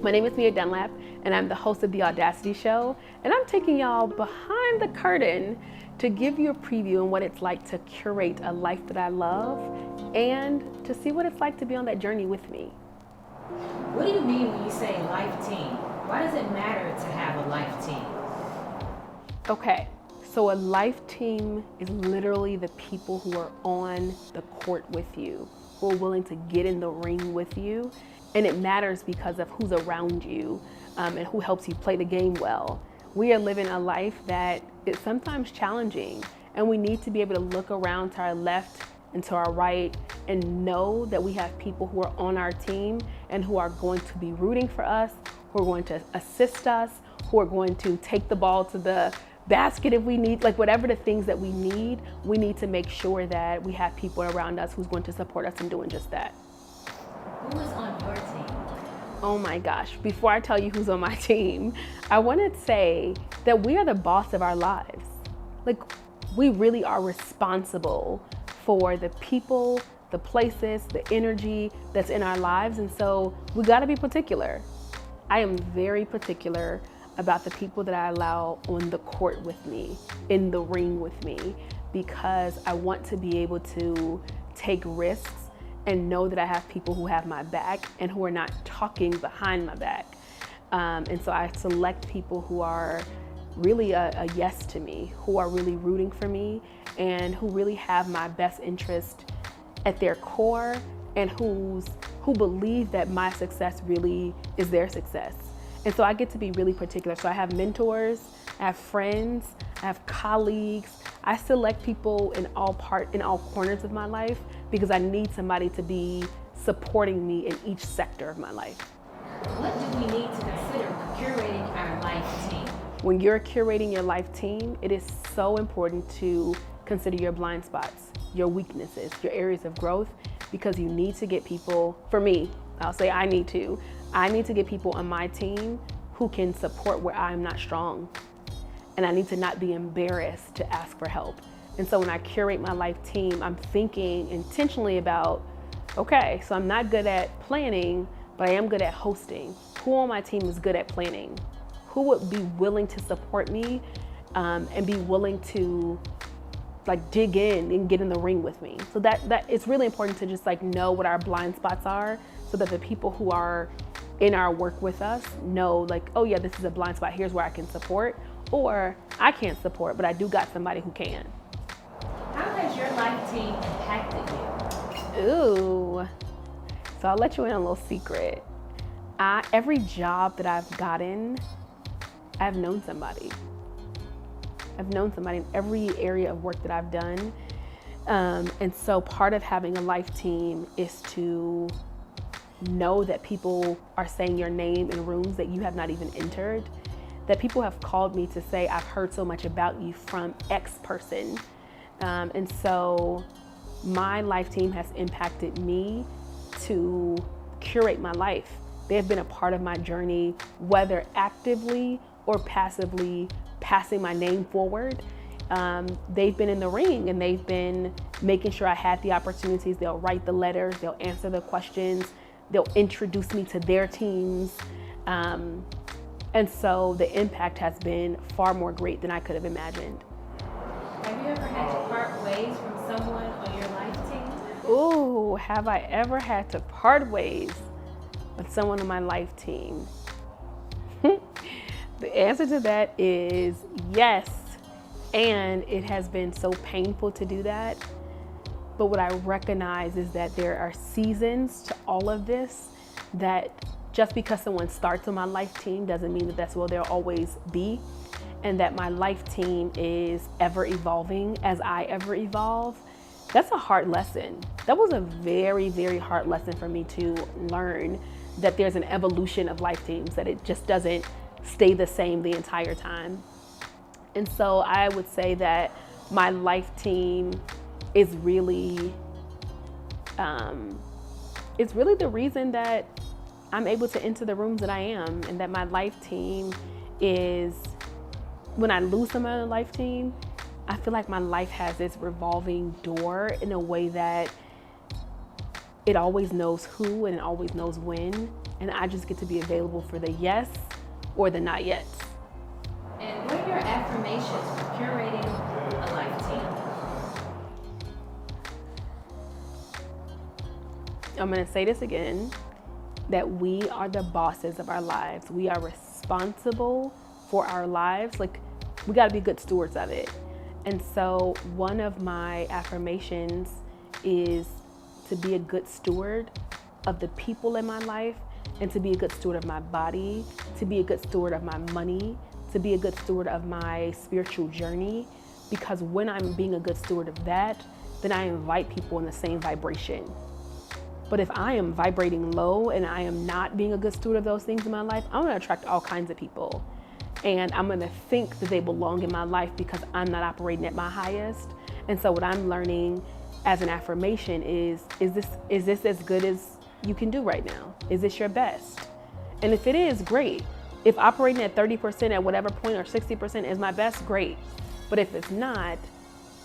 My name is Dunlap, and I'm the host of the Audacity show, and I'm taking y'all behind the curtain to give you a preview on what it's like to curate a life that I love and to see what it's like to be on that journey with me. What do you mean when you say life team? Why does it matter to have a life team? Okay, so a life team is literally the people who are on the court with you, who are willing to get in the ring with you. And it matters because of who's around you and who helps you play the game well. We are living a life that is sometimes challenging, and we need to be able to look around to our left and to our right and know that we have people who are on our team and who are going to be rooting for us, who are going to assist us, who are going to take the ball to the basket if we need, like whatever the things that we need to make sure that we have people around us who's going to support us in doing just that. Who is on your team? Oh my gosh, before I tell you who's on my team, I want to say that we are the boss of our lives. Like, we really are responsible for the people, the places, the energy that's in our lives. And so we got to be particular. I am very particular about the people that I allow on the court with me, in the ring with me, because I want to be able to take risks and know that I have people who have my back and who are not talking behind my back. And so I select people who are really a yes to me, who are really rooting for me, and who really have my best interest at their core, and who believe that my success really is their success. And so I get to be really particular. So I have mentors, I have friends, I have colleagues. I select people in all corners of my life because I need somebody to be supporting me in each sector of my life. What do we need to consider when curating our life team? When you're curating your life team, it is so important to consider your blind spots, your weaknesses, your areas of growth, because you need to get people, for me, I'll say I need to get people on my team who can support where I'm not strong. And I need to not be embarrassed to ask for help. And so when I curate my life team, I'm thinking intentionally about, okay, so I'm not good at planning, but I am good at hosting. Who on my team is good at planning? Who would be willing to support me and be willing to like dig in and get in the ring with me? So that it's really important to just like know what our blind spots are, so that the people who are in our work with us know like, oh yeah, this is a blind spot, here's where I can support, or I can't support, but I do got somebody who can. How has your life team impacted you? Ooh, so I'll let you in on a little secret. Every job that I've gotten, I've known somebody. I've known somebody in every area of work that I've done. And so part of having a life team is to know that people are saying your name in rooms that you have not even entered, that people have called me to say, I've heard so much about you from X person. And so my life team has impacted me to curate my life. They have been a part of my journey, whether actively or passively passing my name forward. They've been in the ring and they've been making sure I had the opportunities. They'll write the letters, they'll answer the questions, they'll introduce me to their teams. And so the impact has been far more great than I could have imagined. Have you ever had to part ways from someone on your life team? Ooh, have I ever had to part ways with someone on my life team? The answer to that is yes. And it has been so painful to do that. But what I recognize is that there are seasons to all of this, that just because someone starts on my life team doesn't mean that that's where they'll always be. And that my life team is ever evolving as I ever evolve. That's a hard lesson. That was a very, very hard lesson for me to learn, that there's an evolution of life teams, that it just doesn't stay the same the entire time. And so I would say that my life team is really, it's really the reason that I'm able to enter the rooms that I am, and that my life team is, when I lose someone on the life team, I feel like my life has this revolving door in a way that it always knows who and it always knows when and I just get to be available for the yes or the not yet. And what are your affirmations for curating a life team? I'm going to say this again, that we are the bosses of our lives. We are responsible for our lives. Like, we got to be good stewards of it. And so one of my affirmations is to be a good steward of the people in my life, and to be a good steward of my body, to be a good steward of my money, to be a good steward of my spiritual journey. Because when I'm being a good steward of that, then I invite people in the same vibration. But if I am vibrating low and I am not being a good steward of those things in my life, I'm gonna attract all kinds of people. And I'm gonna think that they belong in my life because I'm not operating at my highest. And so what I'm learning as an affirmation is this as good as you can do right now? Is this your best? And if it is, great. If operating at 30% at whatever point, or 60% is my best, great. But if it's not,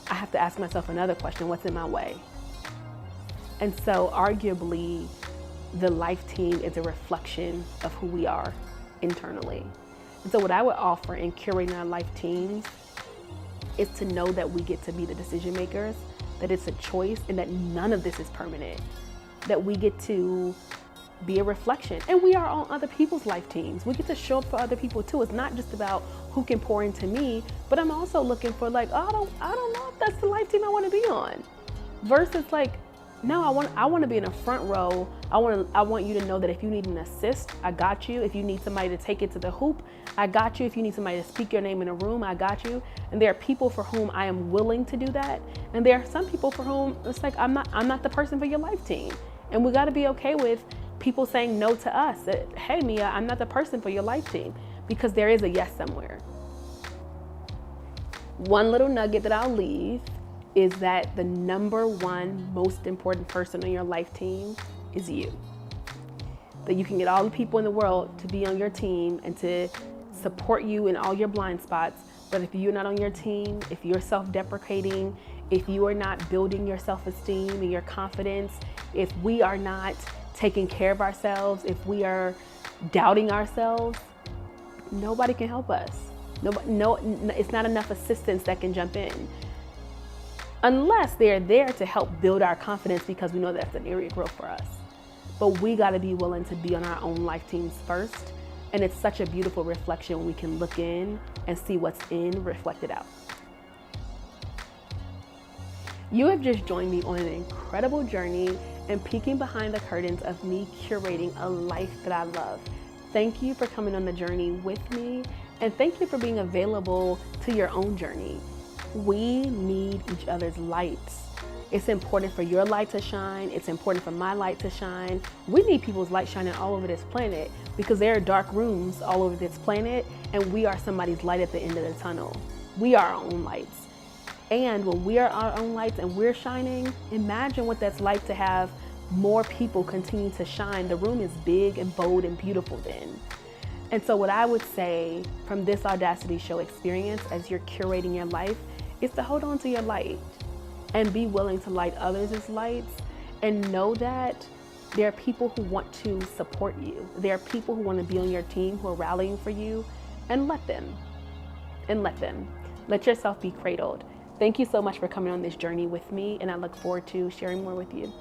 I have to ask myself another question: what's in my way? And so arguably, the life team is a reflection of who we are internally. And so what I would offer in curating our life teams is to know that we get to be the decision makers, that it's a choice, and that none of this is permanent. That we get to be a reflection, and we are on other people's life teams. We get to show up for other people too. It's not just about who can pour into me, but I'm also looking for, like, oh, I don't know if that's the life team I want to be on. Versus like, no, I want to be in a front row. I want you to know that if you need an assist, I got you. If you need somebody to take it to the hoop, I got you. If you need somebody to speak your name in a room, I got you. And there are people for whom I am willing to do that. And there are some people for whom it's like, I'm not the person for your life team. And we got to be okay with people saying no to us. That, hey, Mia, I'm not the person for your life team, because there is a yes somewhere. One little nugget that I'll leave is that the number one most important person on your life team is you. That you can get all the people in the world to be on your team and to support you in all your blind spots, but if you're not on your team, if you're self-deprecating, if you are not building your self-esteem and your confidence, if we are not taking care of ourselves, if we are doubting ourselves, nobody can help us. It's not enough assistance that can jump in. Unless they're there to help build our confidence, because we know that's an area of growth for us. But we gotta be willing to be on our own life teams first. And it's such a beautiful reflection when we can look in and see what's in reflected out. You have just joined me on an incredible journey and peeking behind the curtains of me curating a life that I love. Thank you for coming on the journey with me, and thank you for being available to your own journey. We need each other's lights. It's important for your light to shine. It's important for my light to shine. We need people's light shining all over this planet, because there are dark rooms all over this planet, and we are somebody's light at the end of the tunnel. We are our own lights. And when we are our own lights and we're shining, imagine what that's like to have more people continue to shine. The room is big and bold and beautiful then. And so what I would say from this Audacity show experience as you're curating your life is to hold on to your light and be willing to light others' lights, and know that there are people who want to support you. There are people who want to be on your team, who are rallying for you, and let them. Let yourself be cradled. Thank you so much for coming on this journey with me, and I look forward to sharing more with you.